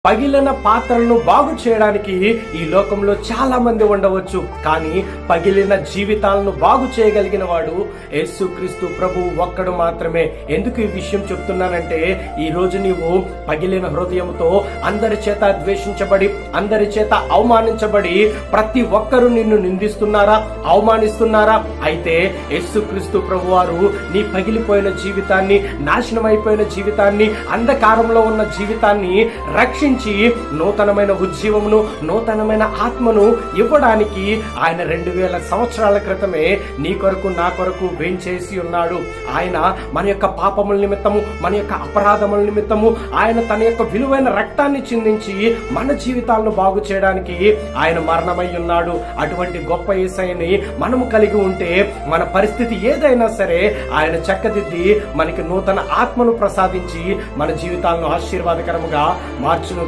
పగిలిన పాత్రలను బాగు చేయడానికి ఈ లోకంలో చాలా మంది ఉండవచ్చు, కానీ పగిలిన జీవితాలను బాగు చేయగలిగిన వాడు యేసుక్రీస్తు ప్రభు ఒక్కడు మాత్రమే. ఎందుకు ఈ విషయం చెప్తున్నానంటే, ఈ రోజు నీవు పగిలిన హృదయంతో అందరి చేత ద్వేషించబడి, అందరి చేత అవమానించబడి, ప్రతి ఒక్కరూ నిన్ను నిందిస్తున్నారా, అవమానిస్తున్నారా? అయితే యేసుక్రీస్తు ప్రభు వారు నీ పగిలిపోయిన జీవితాన్ని, నాశనం అయిపోయిన జీవితాన్ని, అంధకారంలో ఉన్న జీవితాన్ని రక్షించి నూతనమైన ఉజ్జీవమును, నూతనమైన ఆత్మను ఇవ్వడానికి ఆయన 2000 సంవత్సరాల క్రితమే నీ కొరకు, నా కొరకు వేంచేసి ఉన్నాడు. ఆయన మన యొక్క పాపముల నిమిత్తము, మన యొక్క అపరాధముల నిమిత్తము ఆయన తన యొక్క విలువైన రక్తాన్ని చిందించి మన జీవితాలను బాగు చేయడానికి ఆయన మరణమై ఉన్నాడు. అటువంటి గొప్ప యేసయ్యని మనము కలిగి ఉంటే మన పరిస్థితి ఏదైనా సరే ఆయన చక్కదిద్ది మనకి నూతన ఆత్మను ప్రసాదించి మన జీవితాలను ఆశీర్వాదకరముగా మార్చును